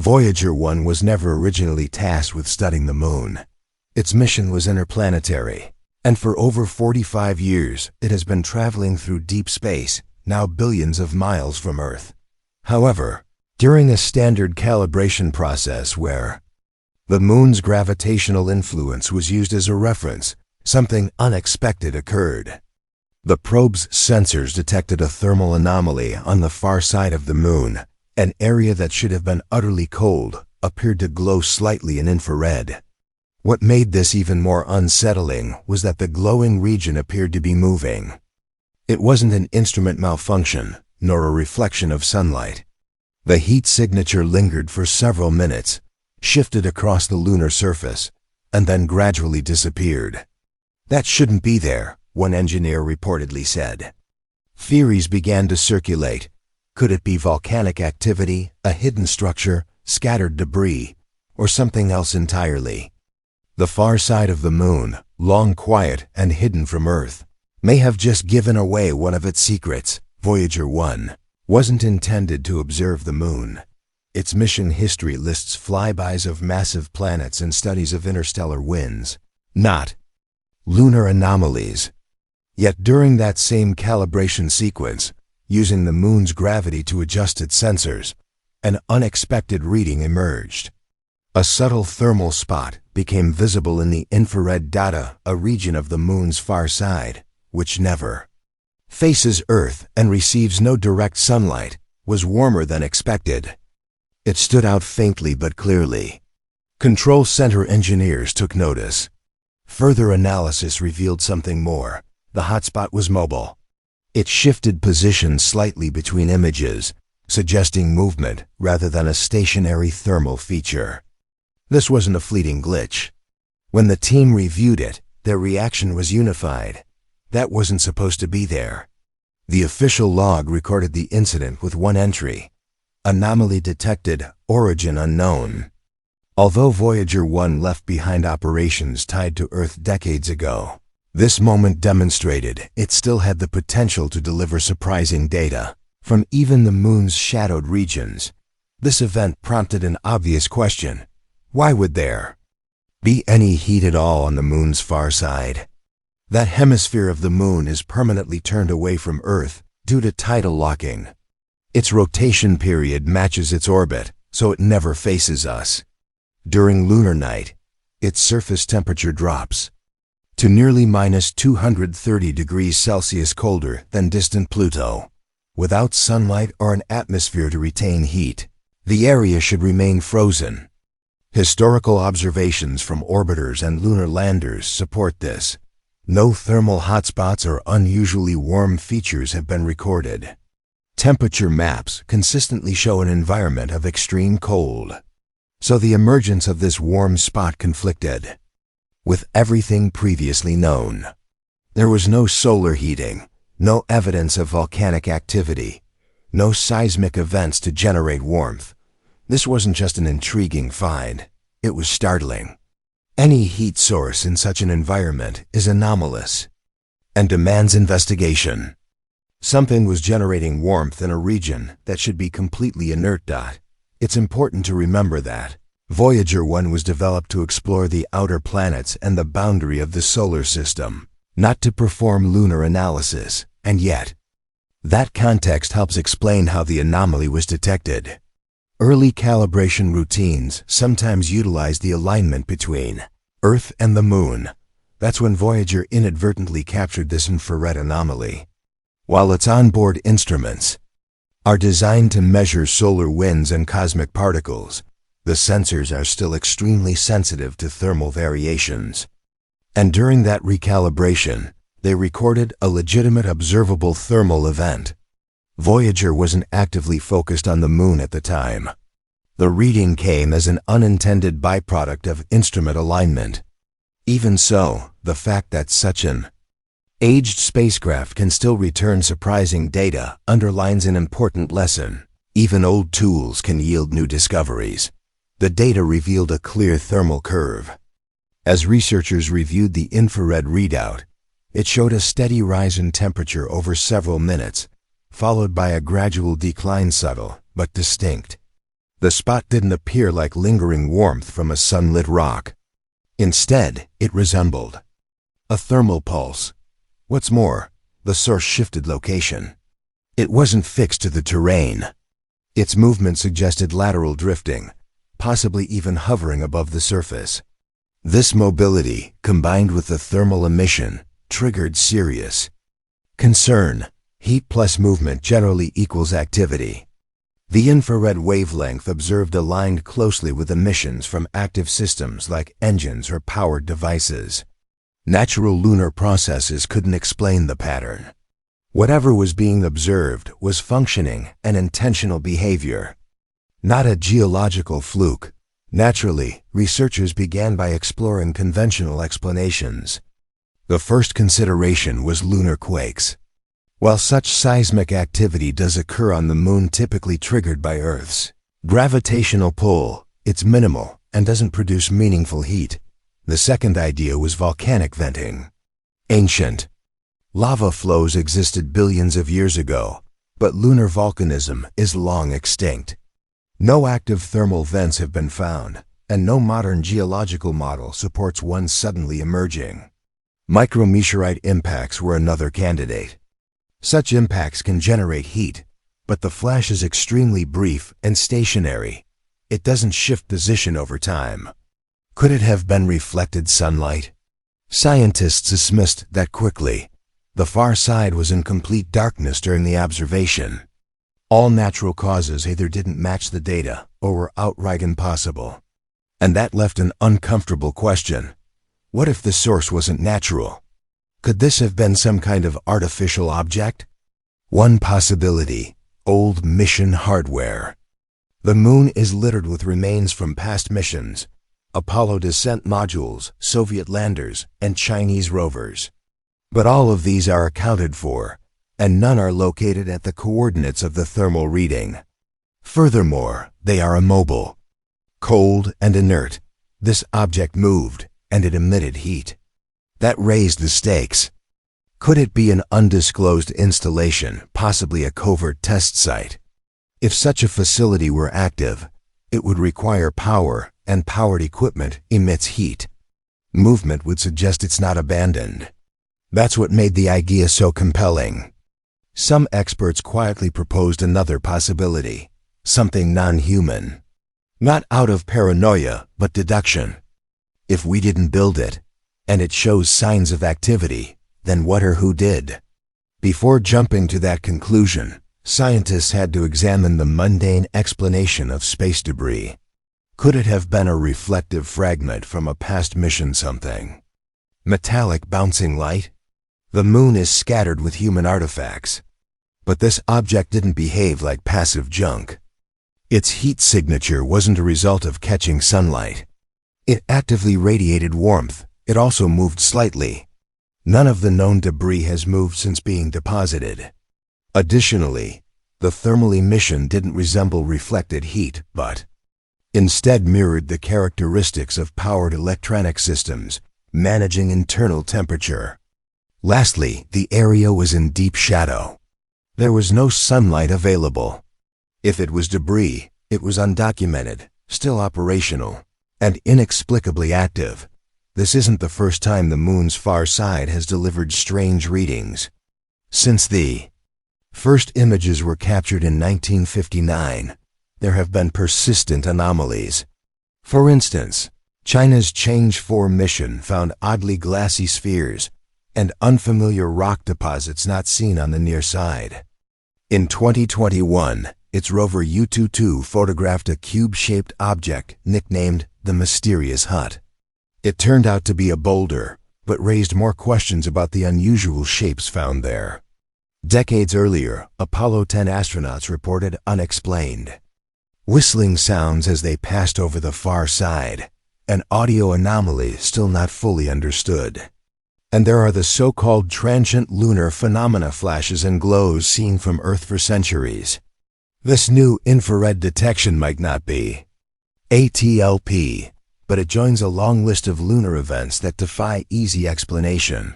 Voyager 1 was never originally tasked with studying the moon. Its mission was interplanetary, and for over 45 years it has been traveling through deep space, now billions of miles from Earth. However, during a standard calibration process where the moon's gravitational influence was used as a reference, something unexpected occurred. The probe's sensors detected a thermal anomaly on the far side of the moon. An area that should have been utterly cold appeared to glow slightly in infrared. What made this even more unsettling was that the glowing region appeared to be moving. It wasn't an instrument malfunction, nor a reflection of sunlight. The heat signature lingered for several minutes, shifted across the lunar surface, and then gradually disappeared. "That shouldn't be there," one engineer reportedly said. Theories began to circulate. Could it be volcanic activity, a hidden structure, scattered debris, or something else entirely? The far side of the moon, long quiet and hidden from Earth, may have just given away one of its secrets. Voyager 1 wasn't intended to observe the moon. Its mission history lists flybys of massive planets and studies of interstellar winds, not lunar anomalies. Yet during that same calibration sequence, using the moon's gravity to adjust its sensors, an unexpected reading emerged. A subtle thermal spot became visible in the infrared data, a region of the moon's far side, which never faces Earth and receives no direct sunlight, was warmer than expected. It stood out faintly but clearly. Control center engineers took notice. Further analysis revealed something more. The hotspot was mobile. It shifted position slightly between images, suggesting movement rather than a stationary thermal feature. This wasn't a fleeting glitch. When the team reviewed it, their reaction was unified. That wasn't supposed to be there. The official log recorded the incident with one entry: anomaly detected, origin unknown. Although Voyager 1 left behind operations tied to Earth decades ago, this moment demonstrated it still had the potential to deliver surprising data from even the moon's shadowed regions. This event prompted an obvious question: why would there be any heat at all on the moon's far side? That hemisphere of the moon is permanently turned away from Earth due to tidal locking. Its rotation period matches its orbit, so it never faces us. During lunar night, its surface temperature drops to nearly -230 degrees Celsius colder than distant Pluto. Without sunlight or an atmosphere to retain heat, the area should remain frozen. Historical observations from orbiters and lunar landers support this. No thermal hotspots or unusually warm features have been recorded. Temperature maps consistently show an environment of extreme cold. So the emergence of this warm spot conflicted with everything previously known. There was no solar heating, no evidence of volcanic activity, no seismic events to generate warmth. This wasn't just an intriguing find, it was startling. Any heat source in such an environment is anomalous and demands investigation. Something was generating warmth in a region that should be completely inert. It's important to remember that Voyager 1 was developed to explore the outer planets and the boundary of the solar system, not to perform lunar analysis, and yet, that context helps explain how the anomaly was detected. Early calibration routines sometimes utilized the alignment between Earth and the Moon. That's when Voyager inadvertently captured this infrared anomaly. While its onboard instruments are designed to measure solar winds and cosmic particles, the sensors are still extremely sensitive to thermal variations. And during that recalibration, they recorded a legitimate observable thermal event. Voyager wasn't actively focused on the moon at the time. The reading came as an unintended byproduct of instrument alignment. Even so, the fact that such an aged spacecraft can still return surprising data underlines an important lesson. Even old tools can yield new discoveries. The data revealed a clear thermal curve. As researchers reviewed the infrared readout, it showed a steady rise in temperature over several minutes, followed by a gradual decline, subtle but distinct. The spot didn't appear like lingering warmth from a sunlit rock. Instead, it resembled a thermal pulse. What's more, the source shifted location. It wasn't fixed to the terrain. Its movement suggested lateral drifting, possibly even hovering above the surface. This mobility, combined with the thermal emission, triggered serious concern. Heat plus movement generally equals activity. The infrared wavelength observed aligned closely with emissions from active systems like engines or powered devices. Natural lunar processes couldn't explain the pattern. Whatever was being observed was functioning and intentional behavior, not a geological fluke. Naturally, researchers began by exploring conventional explanations. The first consideration was lunar quakes. While such seismic activity does occur on the moon, typically triggered by Earth's gravitational pull, it's minimal and doesn't produce meaningful heat. The second idea was volcanic venting. Ancient lava flows existed billions of years ago, but lunar volcanism is long extinct. No active thermal vents have been found, and no modern geological model supports one suddenly emerging. Micrometeorite impacts were another candidate. Such impacts can generate heat, but the flash is extremely brief and stationary. It doesn't shift position over time. Could it have been reflected sunlight? Scientists dismissed that quickly. The far side was in complete darkness during the observation. All natural causes either didn't match the data or were outright impossible. And that left an uncomfortable question. What if the source wasn't natural? Could this have been some kind of artificial object? One possibility: old mission hardware. The moon is littered with remains from past missions: Apollo descent modules, Soviet landers, and Chinese rovers. But all of these are accounted for, and none are located at the coordinates of the thermal reading. Furthermore, they are immobile, cold and inert. This object moved, and it emitted heat. That raised the stakes. Could it be an undisclosed installation, possibly a covert test site? If such a facility were active, it would require power, and powered equipment emits heat. Movement would suggest it's not abandoned. That's what made the idea so compelling. Some experts quietly proposed another possibility, something non-human. Not out of paranoia, but deduction. If we didn't build it, and it shows signs of activity, then what or who did? Before jumping to that conclusion, scientists had to examine the mundane explanation of space debris. Could it have been a reflective fragment from a past mission? Something metallic bouncing light? The moon is scattered with human artifacts. But this object didn't behave like passive junk. Its heat signature wasn't a result of catching sunlight. It actively radiated warmth. It also moved slightly. None of the known debris has moved since being deposited. Additionally, the thermal emission didn't resemble reflected heat, but instead mirrored the characteristics of powered electronic systems, managing internal temperature. Lastly, the area was in deep shadow. There was no sunlight available. If it was debris, it was undocumented, still operational, and inexplicably active. This isn't the first time the moon's far side has delivered strange readings. Since the first images were captured in 1959, there have been persistent anomalies. For instance, China's Change 4 mission found oddly glassy spheres and unfamiliar rock deposits not seen on the near side. In 2021, its rover U-22 photographed a cube-shaped object nicknamed the Mysterious Hut. It turned out to be a boulder, but raised more questions about the unusual shapes found there. Decades earlier, Apollo 10 astronauts reported unexplained whistling sounds as they passed over the far side, an audio anomaly still not fully understood. And there are the so-called transient lunar phenomena, flashes and glows seen from Earth for centuries. This new infrared detection might not be ATLP, but it joins a long list of lunar events that defy easy explanation.